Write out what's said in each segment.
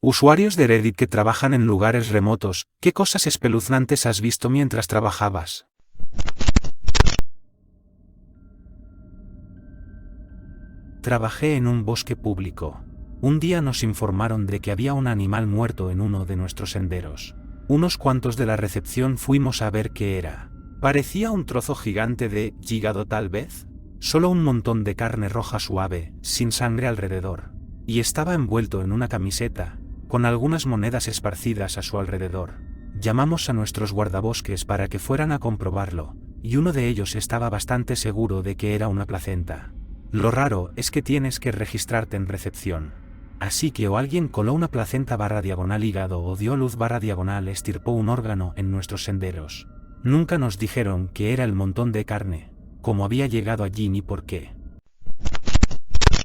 Usuarios de Reddit que trabajan en lugares remotos, ¿qué cosas espeluznantes has visto mientras trabajabas? Trabajé en un bosque público. Un día nos informaron de que había un animal muerto en uno de nuestros senderos. Unos cuantos de la recepción fuimos a ver qué era. Parecía un trozo gigante de hígado tal vez. Solo un montón de carne roja suave, sin sangre alrededor. Y estaba envuelto en una camiseta, con algunas monedas esparcidas a su alrededor. Llamamos a nuestros guardabosques para que fueran a comprobarlo, y uno de ellos estaba bastante seguro de que era una placenta. Lo raro es que tienes que registrarte en recepción. Así que o alguien coló una placenta /diagonal hígado o dio luz /diagonal estirpó un órgano en nuestros senderos. Nunca nos dijeron que era el montón de carne, cómo había llegado allí ni por qué.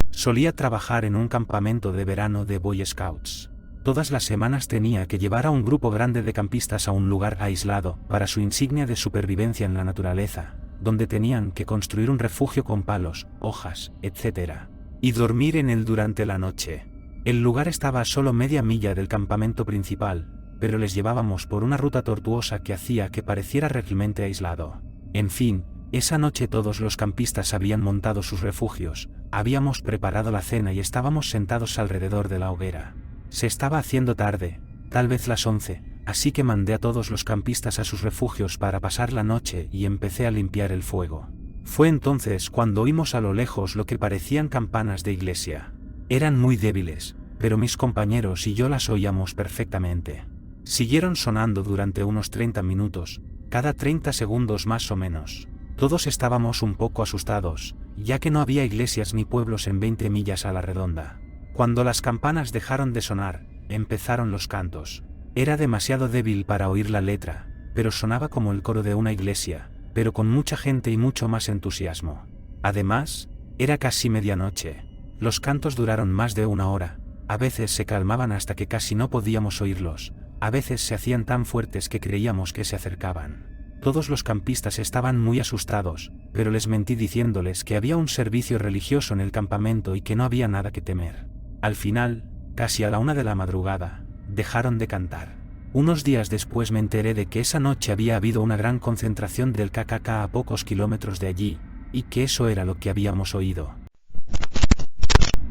Solía trabajar en un campamento de verano de Boy Scouts. Todas las semanas tenía que llevar a un grupo grande de campistas a un lugar aislado para su insignia de supervivencia en la naturaleza, donde tenían que construir un refugio con palos, hojas, etc. y dormir en él durante la noche. El lugar estaba a solo media milla del campamento principal, pero les llevábamos por una ruta tortuosa que hacía que pareciera realmente aislado. En fin, esa noche todos los campistas habían montado sus refugios, habíamos preparado la cena y estábamos sentados alrededor de la hoguera. Se estaba haciendo tarde, tal vez las 11, así que mandé a todos los campistas a sus refugios para pasar la noche y empecé a limpiar el fuego. Fue entonces cuando oímos a lo lejos lo que parecían campanas de iglesia. Eran muy débiles, pero mis compañeros y yo las oíamos perfectamente. Siguieron sonando durante unos 30 minutos, cada 30 segundos más o menos. Todos estábamos un poco asustados, ya que no había iglesias ni pueblos en 20 millas a la redonda. Cuando las campanas dejaron de sonar, empezaron los cantos. Era demasiado débil para oír la letra, pero sonaba como el coro de una iglesia, pero con mucha gente y mucho más entusiasmo. Además, era casi medianoche. Los cantos duraron más de una hora, a veces se calmaban hasta que casi no podíamos oírlos, a veces se hacían tan fuertes que creíamos que se acercaban. Todos los campistas estaban muy asustados, pero les mentí diciéndoles que había un servicio religioso en el campamento y que no había nada que temer. Al final, casi a la 1 de la madrugada, dejaron de cantar. Unos días después me enteré de que esa noche había habido una gran concentración del KKK a pocos kilómetros de allí, y que eso era lo que habíamos oído.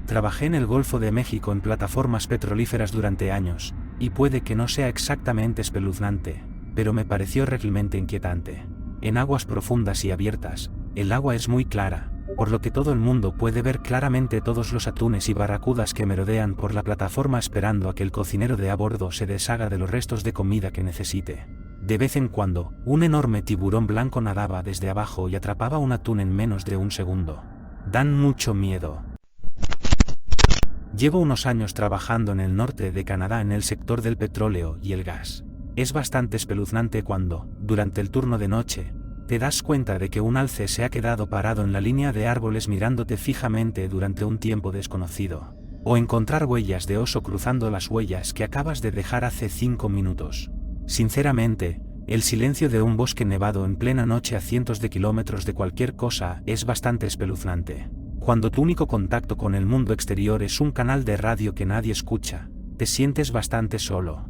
Trabajé en el Golfo de México en plataformas petrolíferas durante años, y puede que no sea exactamente espeluznante, pero me pareció realmente inquietante. En aguas profundas y abiertas, el agua es muy clara, por lo que todo el mundo puede ver claramente todos los atunes y barracudas que merodean por la plataforma esperando a que el cocinero de a bordo se deshaga de los restos de comida que necesite. De vez en cuando, un enorme tiburón blanco nadaba desde abajo y atrapaba un atún en menos de un segundo. Dan mucho miedo. Llevo unos años trabajando en el norte de Canadá en el sector del petróleo y el gas. Es bastante espeluznante cuando, durante el turno de noche, te das cuenta de que un alce se ha quedado parado en la línea de árboles mirándote fijamente durante un tiempo desconocido. O encontrar huellas de oso cruzando las huellas que acabas de dejar hace 5 minutos. Sinceramente, el silencio de un bosque nevado en plena noche a cientos de kilómetros de cualquier cosa es bastante espeluznante. Cuando tu único contacto con el mundo exterior es un canal de radio que nadie escucha, te sientes bastante solo.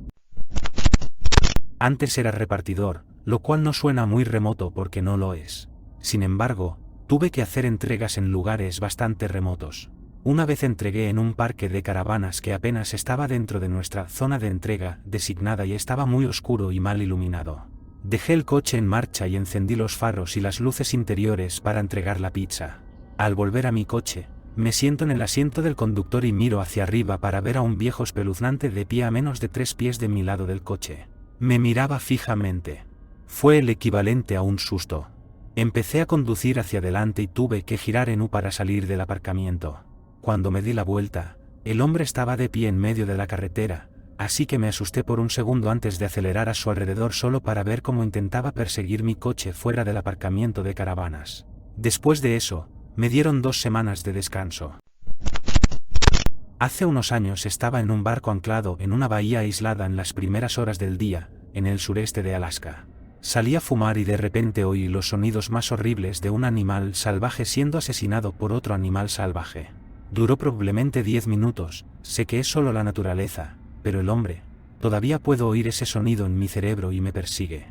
Antes era repartidor, lo cual no suena muy remoto porque no lo es. Sin embargo, tuve que hacer entregas en lugares bastante remotos. Una vez entregué en un parque de caravanas que apenas estaba dentro de nuestra zona de entrega designada y estaba muy oscuro y mal iluminado. Dejé el coche en marcha y encendí los faros y las luces interiores para entregar la pizza. Al volver a mi coche, me siento en el asiento del conductor y miro hacia arriba para ver a un viejo espeluznante de pie a menos de 3 pies de mi lado del coche. Me miraba fijamente. Fue el equivalente a un susto. Empecé a conducir hacia adelante y tuve que girar en U para salir del aparcamiento. Cuando me di la vuelta, el hombre estaba de pie en medio de la carretera, así que me asusté por un segundo antes de acelerar a su alrededor solo para ver cómo intentaba perseguir mi coche fuera del aparcamiento de caravanas. Después de eso, me dieron 2 semanas de descanso. Hace unos años estaba en un barco anclado en una bahía aislada en las primeras horas del día, en el sureste de Alaska. Salí a fumar y de repente oí los sonidos más horribles de un animal salvaje siendo asesinado por otro animal salvaje. Duró probablemente 10 minutos, sé que es solo la naturaleza, pero el hombre, todavía puedo oír ese sonido en mi cerebro y me persigue.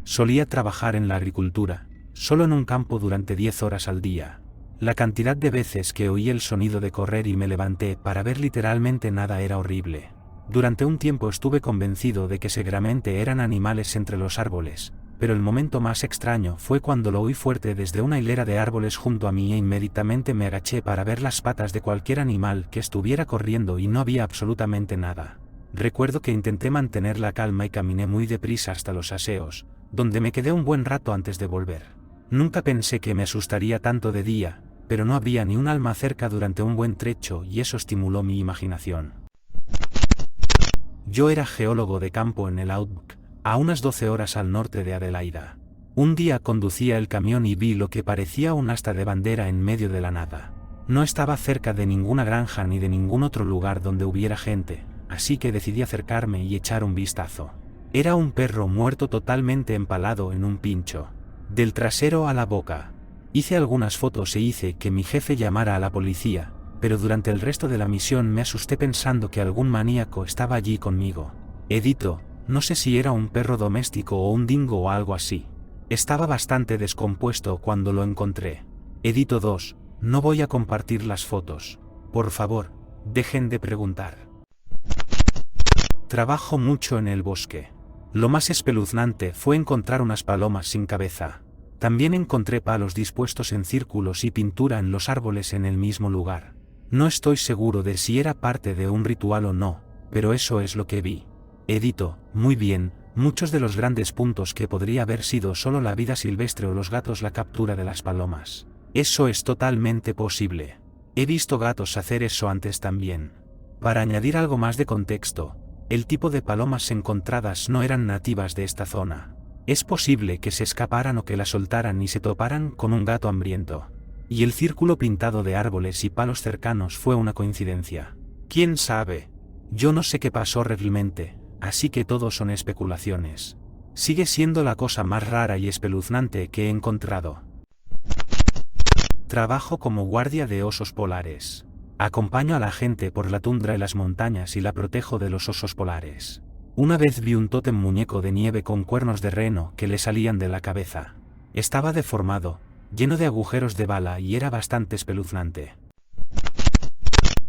Solía trabajar en la agricultura, solo en un campo durante 10 horas al día. La cantidad de veces que oí el sonido de correr y me levanté para ver literalmente nada era horrible. Durante un tiempo estuve convencido de que seguramente eran animales entre los árboles, pero el momento más extraño fue cuando lo oí fuerte desde una hilera de árboles junto a mí e inmediatamente me agaché para ver las patas de cualquier animal que estuviera corriendo y no había absolutamente nada. Recuerdo que intenté mantener la calma y caminé muy deprisa hasta los aseos, donde me quedé un buen rato antes de volver. Nunca pensé que me asustaría tanto de día, pero no había ni un alma cerca durante un buen trecho y eso estimuló mi imaginación. Yo era geólogo de campo en el Outback, a unas 12 horas al norte de Adelaida. Un día conducía el camión y vi lo que parecía un asta de bandera en medio de la nada. No estaba cerca de ninguna granja ni de ningún otro lugar donde hubiera gente, así que decidí acercarme y echar un vistazo. Era un perro muerto totalmente empalado en un pincho, del trasero a la boca. Hice algunas fotos e hice que mi jefe llamara a la policía, pero durante el resto de la misión me asusté pensando que algún maníaco estaba allí conmigo. Edito, no sé si era un perro doméstico o un dingo o algo así. Estaba bastante descompuesto cuando lo encontré. Edito 2, no voy a compartir las fotos. Por favor, dejen de preguntar. Trabajo mucho en el bosque. Lo más espeluznante fue encontrar unas palomas sin cabeza. También encontré palos dispuestos en círculos y pintura en los árboles en el mismo lugar. No estoy seguro de si era parte de un ritual o no, pero eso es lo que vi. Edito, muy bien, muchos de los grandes puntos que podría haber sido solo la vida silvestre o los gatos la captura de las palomas. Eso es totalmente posible. He visto gatos hacer eso antes también. Para añadir algo más de contexto, el tipo de palomas encontradas no eran nativas de esta zona. Es posible que se escaparan o que la soltaran y se toparan con un gato hambriento. Y el círculo pintado de árboles y palos cercanos fue una coincidencia. ¿Quién sabe? Yo no sé qué pasó realmente, así que todo son especulaciones. Sigue siendo la cosa más rara y espeluznante que he encontrado. Trabajo como guardia de osos polares. Acompaño a la gente por la tundra y las montañas y la protejo de los osos polares. Una vez vi un tótem muñeco de nieve con cuernos de reno que le salían de la cabeza. Estaba deformado, lleno de agujeros de bala y era bastante espeluznante.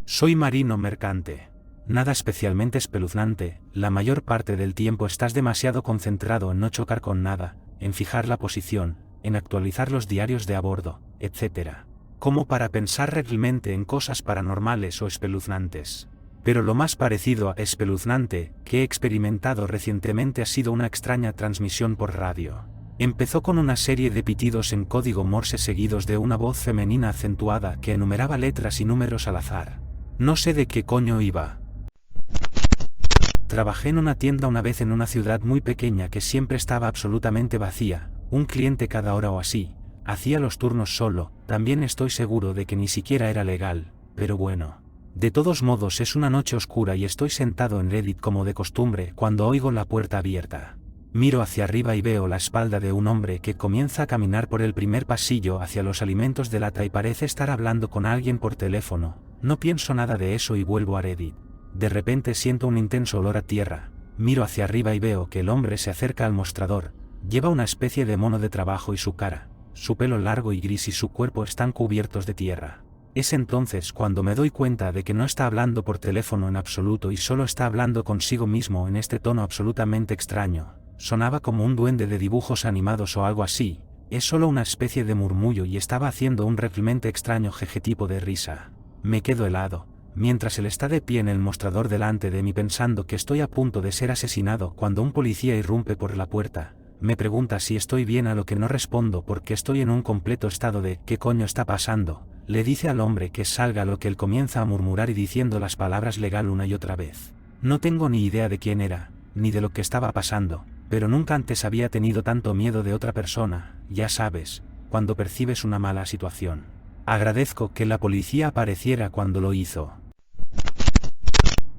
Soy marino mercante. Nada especialmente espeluznante, la mayor parte del tiempo estás demasiado concentrado en no chocar con nada, en fijar la posición, en actualizar los diarios de a bordo, etc. Como para pensar realmente en cosas paranormales o espeluznantes. Pero lo más parecido a espeluznante que he experimentado recientemente ha sido una extraña transmisión por radio. Empezó con una serie de pitidos en código Morse seguidos de una voz femenina acentuada que enumeraba letras y números al azar. No sé de qué coño iba. Trabajé en una tienda una vez en una ciudad muy pequeña que siempre estaba absolutamente vacía, un cliente cada hora o así, hacía los turnos solo, también estoy seguro de que ni siquiera era legal, pero bueno. De todos modos es una noche oscura y estoy sentado en Reddit como de costumbre cuando oigo la puerta abierta. Miro hacia arriba y veo la espalda de un hombre que comienza a caminar por el primer pasillo hacia los alimentos de lata y parece estar hablando con alguien por teléfono. No pienso nada de eso y vuelvo a Reddit. De repente siento un intenso olor a tierra. Miro hacia arriba y veo que el hombre se acerca al mostrador. Lleva una especie de mono de trabajo y su cara, su pelo largo y gris y su cuerpo están cubiertos de tierra. Es entonces cuando me doy cuenta de que no está hablando por teléfono en absoluto y solo está hablando consigo mismo en este tono absolutamente extraño. Sonaba como un duende de dibujos animados o algo así. Es solo una especie de murmullo y estaba haciendo un realmente extraño jeje tipo de risa. Me quedo helado, mientras él está de pie en el mostrador delante de mí pensando que estoy a punto de ser asesinado cuando un policía irrumpe por la puerta. Me pregunta si estoy bien, a lo que no respondo porque estoy en un completo estado de ¿qué coño está pasando? Le dice al hombre que salga, lo que él comienza a murmurar y diciendo las palabras legal una y otra vez. No tengo ni idea de quién era, ni de lo que estaba pasando, pero nunca antes había tenido tanto miedo de otra persona, ya sabes, cuando percibes una mala situación. Agradezco que la policía apareciera cuando lo hizo.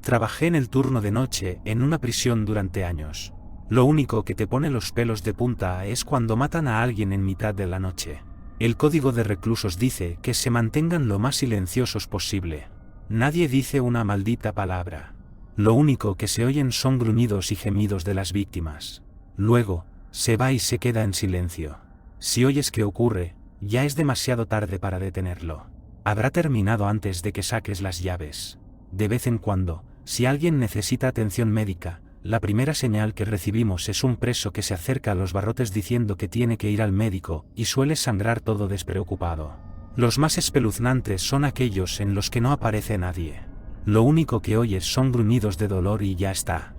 Trabajé en el turno de noche en una prisión durante años. Lo único que te pone los pelos de punta es cuando matan a alguien en mitad de la noche. El código de reclusos dice que se mantengan lo más silenciosos posible. Nadie dice una maldita palabra. Lo único que se oyen son gruñidos y gemidos de las víctimas. Luego, se va y se queda en silencio. Si oyes qué ocurre, ya es demasiado tarde para detenerlo. Habrá terminado antes de que saques las llaves. De vez en cuando, si alguien necesita atención médica, la primera señal que recibimos es un preso que se acerca a los barrotes diciendo que tiene que ir al médico, y suele sangrar todo despreocupado. Los más espeluznantes son aquellos en los que no aparece nadie. Lo único que oyes son gruñidos de dolor y ya está.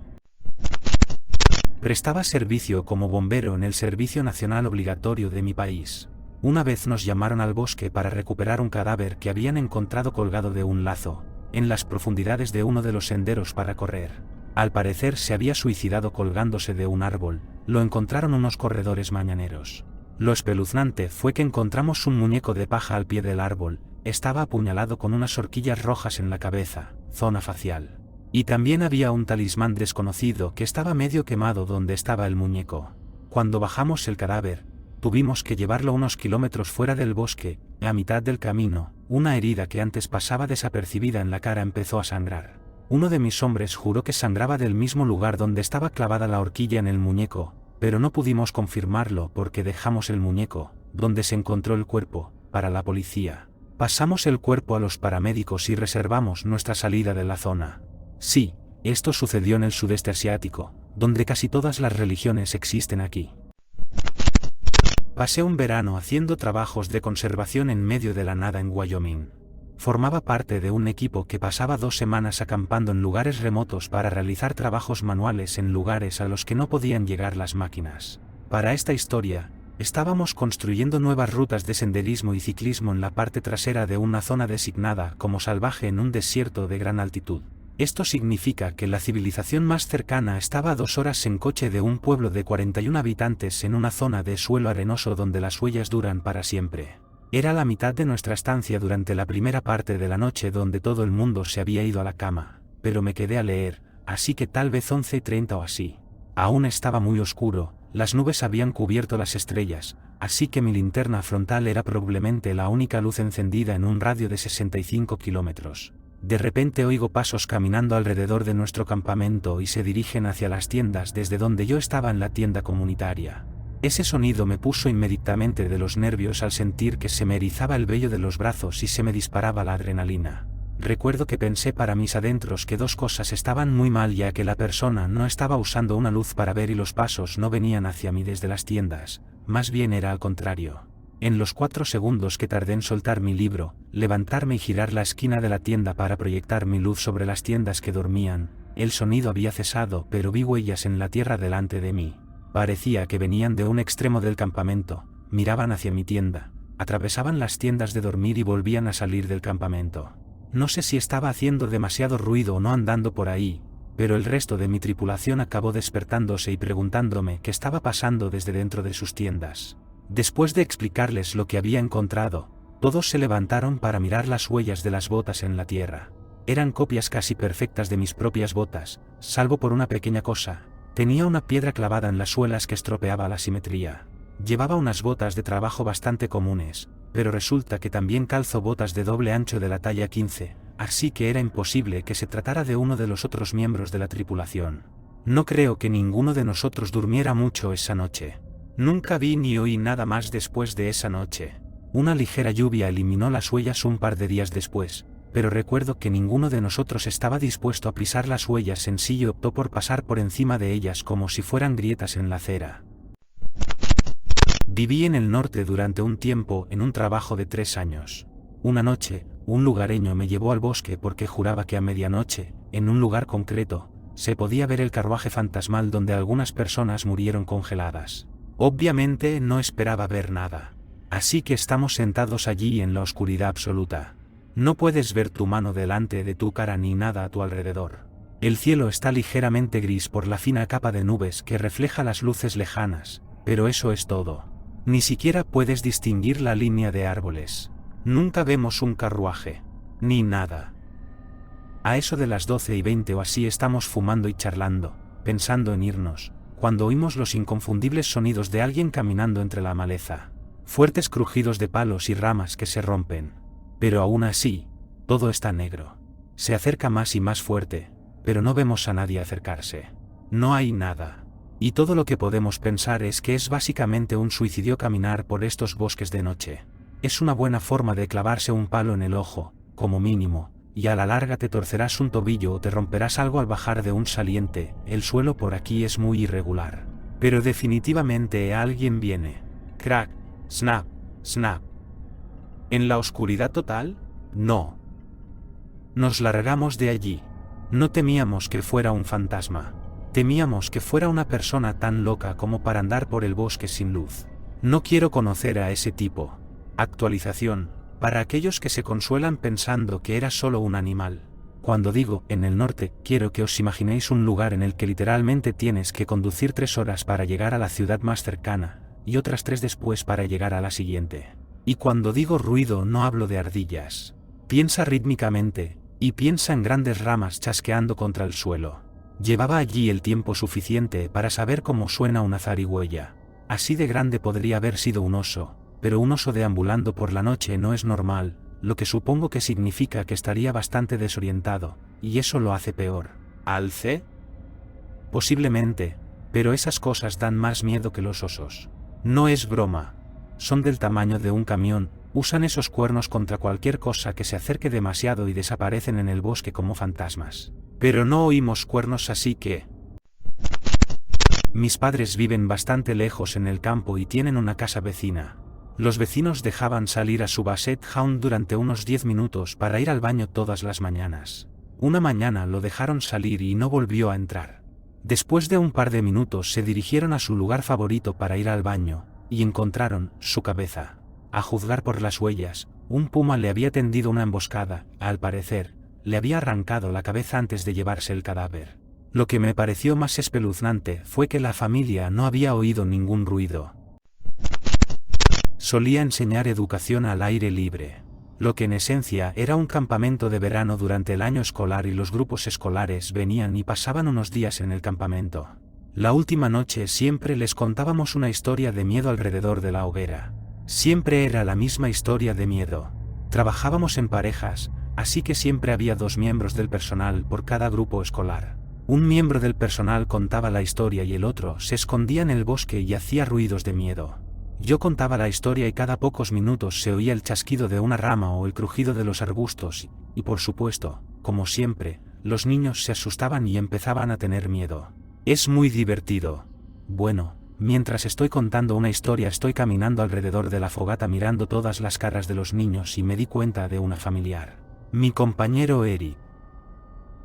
Prestaba servicio como bombero en el Servicio Nacional Obligatorio de mi país. Una vez nos llamaron al bosque para recuperar un cadáver que habían encontrado colgado de un lazo, en las profundidades de uno de los senderos para correr. Al parecer se había suicidado colgándose de un árbol, lo encontraron unos corredores mañaneros. Lo espeluznante fue que encontramos un muñeco de paja al pie del árbol, estaba apuñalado con unas horquillas rojas en la cabeza, zona facial. Y también había un talismán desconocido que estaba medio quemado donde estaba el muñeco. Cuando bajamos el cadáver, tuvimos que llevarlo unos kilómetros fuera del bosque, a mitad del camino, una herida que antes pasaba desapercibida en la cara empezó a sangrar. Uno de mis hombres juró que sangraba del mismo lugar donde estaba clavada la horquilla en el muñeco, pero no pudimos confirmarlo porque dejamos el muñeco, donde se encontró el cuerpo, para la policía. Pasamos el cuerpo a los paramédicos y reservamos nuestra salida de la zona. Sí, esto sucedió en el sudeste asiático, donde casi todas las religiones existen aquí. Pasé un verano haciendo trabajos de conservación en medio de la nada en Wyoming. Formaba parte de un equipo que pasaba 2 semanas acampando en lugares remotos para realizar trabajos manuales en lugares a los que no podían llegar las máquinas. Para esta historia, estábamos construyendo nuevas rutas de senderismo y ciclismo en la parte trasera de una zona designada como salvaje en un desierto de gran altitud. Esto significa que la civilización más cercana estaba a 2 horas en coche de un pueblo de 41 habitantes en una zona de suelo arenoso donde las huellas duran para siempre. Era la mitad de nuestra estancia durante la primera parte de la noche donde todo el mundo se había ido a la cama, pero me quedé a leer, así que tal vez 11:30 o así. Aún estaba muy oscuro, las nubes habían cubierto las estrellas, así que mi linterna frontal era probablemente la única luz encendida en un radio de 65 kilómetros. De repente oigo pasos caminando alrededor de nuestro campamento y se dirigen hacia las tiendas desde donde yo estaba en la tienda comunitaria. Ese sonido me puso inmediatamente de los nervios al sentir que se me erizaba el vello de los brazos y se me disparaba la adrenalina. Recuerdo que pensé para mis adentros que 2 cosas estaban muy mal, ya que la persona no estaba usando una luz para ver y los pasos no venían hacia mí desde las tiendas, más bien era al contrario. En los 4 segundos que tardé en soltar mi libro, levantarme y girar la esquina de la tienda para proyectar mi luz sobre las tiendas que dormían, el sonido había cesado, pero vi huellas en la tierra delante de mí. Parecía que venían de un extremo del campamento, miraban hacia mi tienda, atravesaban las tiendas de dormir y volvían a salir del campamento. No sé si estaba haciendo demasiado ruido o no andando por ahí, pero el resto de mi tripulación acabó despertándose y preguntándome qué estaba pasando desde dentro de sus tiendas. Después de explicarles lo que había encontrado, todos se levantaron para mirar las huellas de las botas en la tierra. Eran copias casi perfectas de mis propias botas, salvo por una pequeña cosa. Tenía una piedra clavada en las suelas que estropeaba la simetría. Llevaba unas botas de trabajo bastante comunes, pero resulta que también calzo botas de doble ancho de la talla 15, así que era imposible que se tratara de uno de los otros miembros de la tripulación. No creo que ninguno de nosotros durmiera mucho esa noche. Nunca vi ni oí nada más después de esa noche. Una ligera lluvia eliminó las huellas un par de días después, pero recuerdo que ninguno de nosotros estaba dispuesto a pisar las huellas en sí y optó por pasar por encima de ellas como si fueran grietas en la acera. Viví en el norte durante un tiempo en un trabajo de 3 años. Una noche, un lugareño me llevó al bosque porque juraba que a medianoche, en un lugar concreto, se podía ver el carruaje fantasmal donde algunas personas murieron congeladas. Obviamente no esperaba ver nada. Así que estamos sentados allí en la oscuridad absoluta. No puedes ver tu mano delante de tu cara ni nada a tu alrededor. El cielo está ligeramente gris por la fina capa de nubes que refleja las luces lejanas, pero eso es todo. Ni siquiera puedes distinguir la línea de árboles. Nunca vemos un carruaje. Ni nada. A eso de las 12:20 o así estamos fumando y charlando, pensando en irnos, cuando oímos los inconfundibles sonidos de alguien caminando entre la maleza. Fuertes crujidos de palos y ramas que se rompen. Pero aún así, todo está negro. Se acerca más y más fuerte, pero no vemos a nadie acercarse. No hay nada. Y todo lo que podemos pensar es que es básicamente un suicidio caminar por estos bosques de noche. Es una buena forma de clavarse un palo en el ojo, como mínimo, y a la larga te torcerás un tobillo o te romperás algo al bajar de un saliente. El suelo por aquí es muy irregular. Pero definitivamente alguien viene. Crack, snap, snap. ¿En la oscuridad total? No. Nos largamos de allí. No temíamos que fuera un fantasma. Temíamos que fuera una persona tan loca como para andar por el bosque sin luz. No quiero conocer a ese tipo. Actualización, para aquellos que se consuelan pensando que era solo un animal. Cuando digo en el norte, quiero que os imaginéis un lugar en el que literalmente tienes que conducir 3 horas para llegar a la ciudad más cercana, y otras 3 después para llegar a la siguiente. Y cuando digo ruido no hablo de ardillas. Piensa rítmicamente, y piensa en grandes ramas chasqueando contra el suelo. Llevaba allí el tiempo suficiente para saber cómo suena una zarigüeya. Así de grande podría haber sido un oso, pero un oso deambulando por la noche no es normal, lo que supongo que significa que estaría bastante desorientado, y eso lo hace peor. ¿Alce? Posiblemente, pero esas cosas dan más miedo que los osos. No es broma. Son del tamaño de un camión, usan esos cuernos contra cualquier cosa que se acerque demasiado y desaparecen en el bosque como fantasmas. Pero no oímos cuernos, así que... Mis padres viven bastante lejos en el campo y tienen una casa vecina. Los vecinos dejaban salir a su Basset Hound durante unos 10 minutos para ir al baño todas las mañanas. Una mañana lo dejaron salir y no volvió a entrar. Después de un par de minutos se dirigieron a su lugar favorito para ir al baño, y encontraron su cabeza. A juzgar por las huellas, un puma le había tendido una emboscada, al parecer, le había arrancado la cabeza antes de llevarse el cadáver. Lo que me pareció más espeluznante fue que la familia no había oído ningún ruido. Solía enseñar educación al aire libre, lo que en esencia era un campamento de verano durante el año escolar, y los grupos escolares venían y pasaban unos días en el campamento. La última noche siempre les contábamos una historia de miedo alrededor de la hoguera. Siempre era la misma historia de miedo. Trabajábamos en parejas, así que siempre había 2 miembros del personal por cada grupo escolar. Un miembro del personal contaba la historia y el otro se escondía en el bosque y hacía ruidos de miedo. Yo contaba la historia y cada pocos minutos se oía el chasquido de una rama o el crujido de los arbustos, y por supuesto, como siempre, los niños se asustaban y empezaban a tener miedo. Es muy divertido. Bueno, mientras estoy contando una historia estoy caminando alrededor de la fogata mirando todas las caras de los niños y me di cuenta de una familiar. Mi compañero Eric.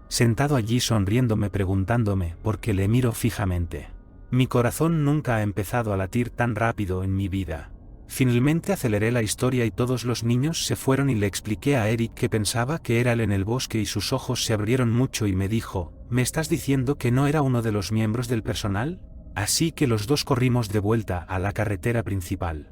Sentado allí sonriéndome, preguntándome por qué le miro fijamente. Mi corazón nunca ha empezado a latir tan rápido en mi vida. Finalmente aceleré la historia y todos los niños se fueron y le expliqué a Eric que pensaba que era él en el bosque y sus ojos se abrieron mucho y me dijo, ¿me estás diciendo que no era uno de los miembros del personal? Así que los dos corrimos de vuelta a la carretera principal.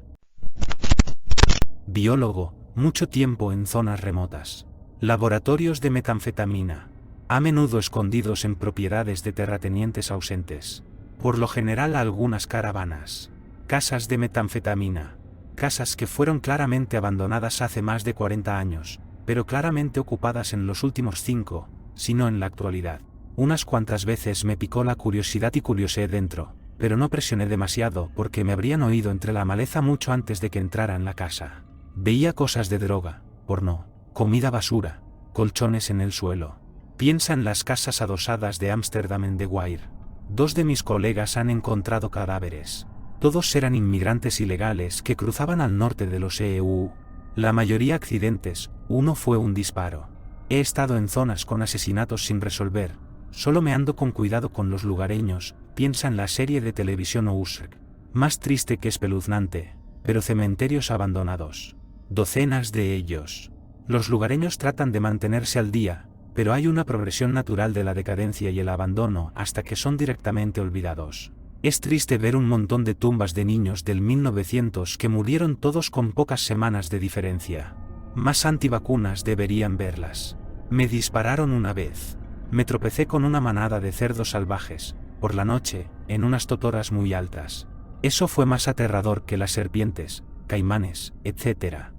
Biólogo, mucho tiempo en zonas remotas. Laboratorios de metanfetamina. A menudo escondidos en propiedades de terratenientes ausentes. Por lo general algunas caravanas. Casas de metanfetamina. Casas que fueron claramente abandonadas hace más de 40 años, pero claramente ocupadas en los últimos 5, si no en la actualidad. Unas cuantas veces me picó la curiosidad y curiosé dentro, pero no presioné demasiado porque me habrían oído entre la maleza mucho antes de que entrara en la casa. Veía cosas de droga, porno, comida basura, colchones en el suelo. Piensa en las casas adosadas de Ámsterdam en The Wire. 2 de mis colegas han encontrado cadáveres. Todos eran inmigrantes ilegales que cruzaban al norte de los EU. La mayoría accidentes, uno fue un disparo. He estado en zonas con asesinatos sin resolver. Solo me ando con cuidado con los lugareños. Piensa en la serie de televisión Ozark. Más triste que espeluznante, pero cementerios abandonados. Docenas de ellos. Los lugareños tratan de mantenerse al día, pero hay una progresión natural de la decadencia y el abandono hasta que son directamente olvidados. Es triste ver un montón de tumbas de niños del 1900 que murieron todos con pocas semanas de diferencia. Más antivacunas deberían verlas. Me dispararon una vez. Me tropecé con una manada de cerdos salvajes, por la noche, en unas totoras muy altas. Eso fue más aterrador que las serpientes, caimanes, etc.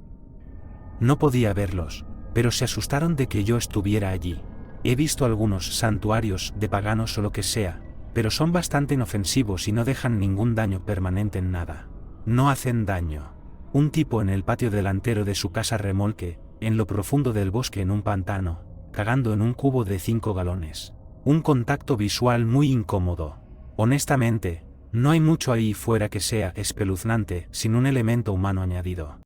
No podía verlos, pero se asustaron de que yo estuviera allí. He visto algunos santuarios de paganos o lo que sea, pero son bastante inofensivos y no dejan ningún daño permanente en nada. No hacen daño. Un tipo en el patio delantero de su casa remolque, en lo profundo del bosque en un pantano, cagando en un cubo de 5 galones. Un contacto visual muy incómodo. Honestamente, no hay mucho ahí fuera que sea espeluznante sin un elemento humano añadido.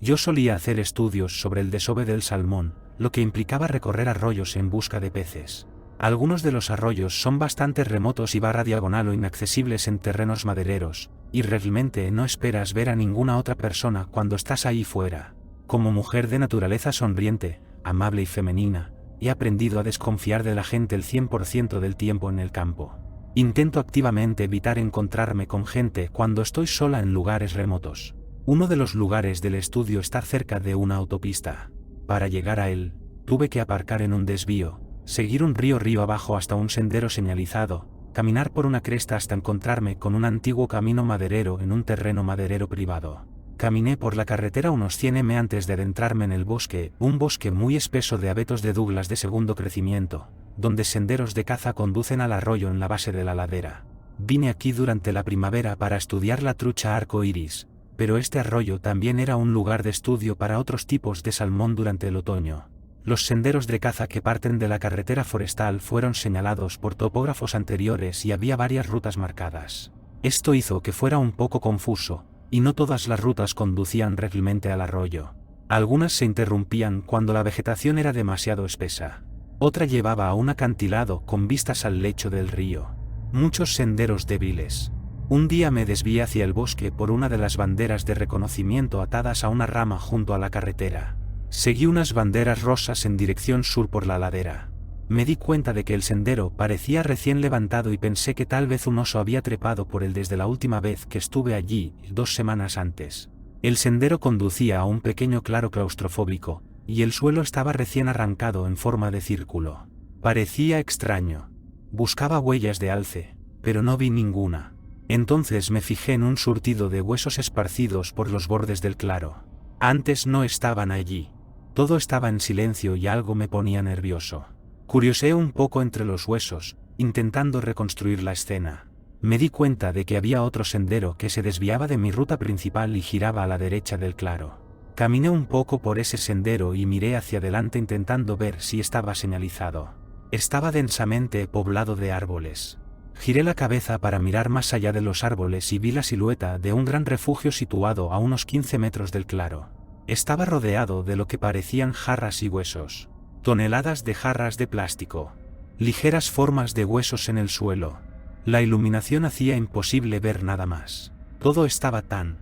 Yo solía hacer estudios sobre el desove del salmón, lo que implicaba recorrer arroyos en busca de peces. Algunos de los arroyos son bastante remotos y barra diagonal o inaccesibles en terrenos madereros, y realmente no esperas ver a ninguna otra persona cuando estás ahí fuera. Como mujer de naturaleza sonriente, amable y femenina, he aprendido a desconfiar de la gente el 100% del tiempo en el campo. Intento activamente evitar encontrarme con gente cuando estoy sola en lugares remotos. Uno de los lugares del estudio está cerca de una autopista. Para llegar a él, tuve que aparcar en un desvío, seguir un río abajo hasta un sendero señalizado, caminar por una cresta hasta encontrarme con un antiguo camino maderero en un terreno maderero privado. Caminé por la carretera unos 100 m antes de adentrarme en el bosque, un bosque muy espeso de abetos de Douglas de segundo crecimiento, donde senderos de caza conducen al arroyo en la base de la ladera. Vine aquí durante la primavera para estudiar la trucha arco iris, pero este arroyo también era un lugar de estudio para otros tipos de salmón durante el otoño. Los senderos de caza que parten de la carretera forestal fueron señalados por topógrafos anteriores y había varias rutas marcadas. Esto hizo que fuera un poco confuso, y no todas las rutas conducían realmente al arroyo. Algunas se interrumpían cuando la vegetación era demasiado espesa. Otra llevaba a un acantilado con vistas al lecho del río. Muchos senderos débiles. Un día me desvié hacia el bosque por una de las banderas de reconocimiento atadas a una rama junto a la carretera. Seguí unas banderas rosas en dirección sur por la ladera. Me di cuenta de que el sendero parecía recién levantado y pensé que tal vez un oso había trepado por él desde la última vez que estuve allí, 2 semanas antes. El sendero conducía a un pequeño claro claustrofóbico, y el suelo estaba recién arrancado en forma de círculo. Parecía extraño. Buscaba huellas de alce, pero no vi ninguna. Entonces me fijé en un surtido de huesos esparcidos por los bordes del claro. Antes no estaban allí. Todo estaba en silencio y algo me ponía nervioso. Curioseé un poco entre los huesos, intentando reconstruir la escena. Me di cuenta de que había otro sendero que se desviaba de mi ruta principal y giraba a la derecha del claro. Caminé un poco por ese sendero y miré hacia adelante intentando ver si estaba señalizado. Estaba densamente poblado de árboles. Giré la cabeza para mirar más allá de los árboles y vi la silueta de un gran refugio situado a unos 15 metros del claro. Estaba rodeado de lo que parecían jarras y huesos. Toneladas de jarras de plástico. Ligeras formas de huesos en el suelo. La iluminación hacía imposible ver nada más. Todo estaba tan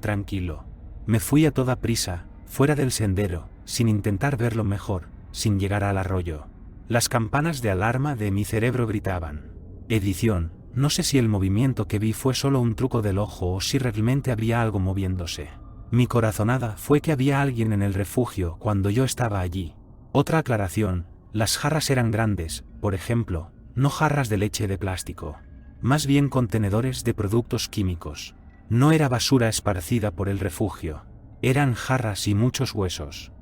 tranquilo. Me fui a toda prisa, fuera del sendero, sin intentar verlo mejor, sin llegar al arroyo. Las campanas de alarma de mi cerebro gritaban. Edición, no sé si el movimiento que vi fue solo un truco del ojo o si realmente había algo moviéndose. Mi corazonada fue que había alguien en el refugio cuando yo estaba allí. Otra aclaración, las jarras eran grandes, por ejemplo, no jarras de leche de plástico. Más bien contenedores de productos químicos. No era basura esparcida por el refugio. Eran jarras y muchos huesos.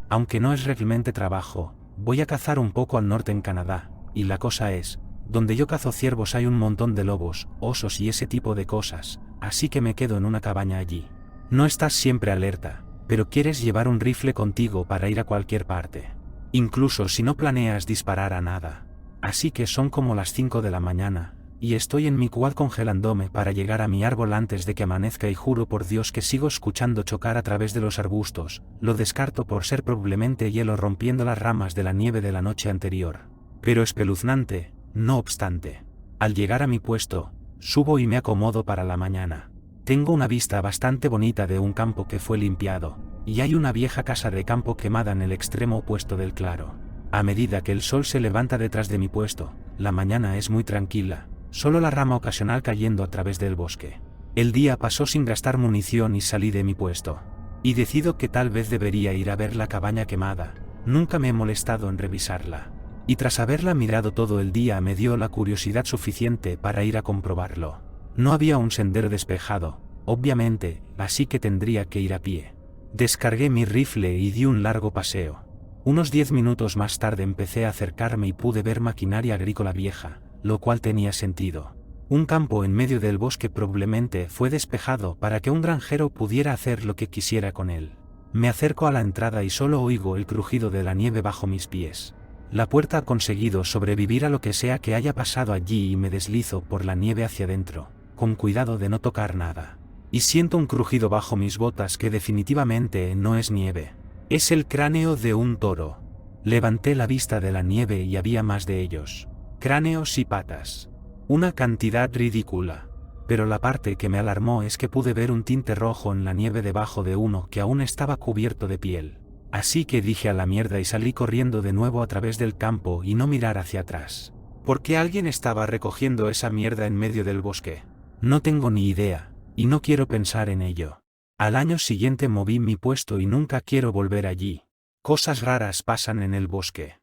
Aunque no es realmente trabajo, voy a cazar un poco al norte en Canadá, y la cosa es, donde yo cazo ciervos hay un montón de lobos, osos y ese tipo de cosas, así que me quedo en una cabaña allí. No estás siempre alerta, pero quieres llevar un rifle contigo para ir a cualquier parte. Incluso si no planeas disparar a nada. Así que son como las 5 de la mañana, y estoy en mi quad congelándome para llegar a mi árbol antes de que amanezca y juro por Dios que sigo escuchando chocar a través de los arbustos, lo descarto por ser probablemente hielo rompiendo las ramas de la nieve de la noche anterior. Pero espeluznante, no obstante. Al llegar a mi puesto, subo y me acomodo para la mañana. Tengo una vista bastante bonita de un campo que fue limpiado, y hay una vieja casa de campo quemada en el extremo opuesto del claro. A medida que el sol se levanta detrás de mi puesto, la mañana es muy tranquila, solo la rama ocasional cayendo a través del bosque. El día pasó sin gastar munición y salí de mi puesto. Y decido que tal vez debería ir a ver la cabaña quemada, nunca me he molestado en revisarla. Y tras haberla mirado todo el día me dio la curiosidad suficiente para ir a comprobarlo. No había un sendero despejado, obviamente, así que tendría que ir a pie. Descargué mi rifle y di un largo paseo. Unos 10 minutos más tarde empecé a acercarme y pude ver maquinaria agrícola vieja, lo cual tenía sentido. Un campo en medio del bosque probablemente fue despejado para que un granjero pudiera hacer lo que quisiera con él. Me acerco a la entrada y solo oigo el crujido de la nieve bajo mis pies. La puerta ha conseguido sobrevivir a lo que sea que haya pasado allí y me deslizo por la nieve hacia adentro, con cuidado de no tocar nada. Y siento un crujido bajo mis botas que definitivamente no es nieve. Es el cráneo de un toro. Levanté la vista de la nieve y había más de ellos. Cráneos y patas. Una cantidad ridícula. Pero la parte que me alarmó es que pude ver un tinte rojo en la nieve debajo de uno que aún estaba cubierto de piel. Así que dije a la mierda y salí corriendo de nuevo a través del campo y no mirar hacia atrás. ¿Por qué alguien estaba recogiendo esa mierda en medio del bosque? No tengo ni idea, y no quiero pensar en ello. Al año siguiente moví mi puesto y nunca quiero volver allí. Cosas raras pasan en el bosque.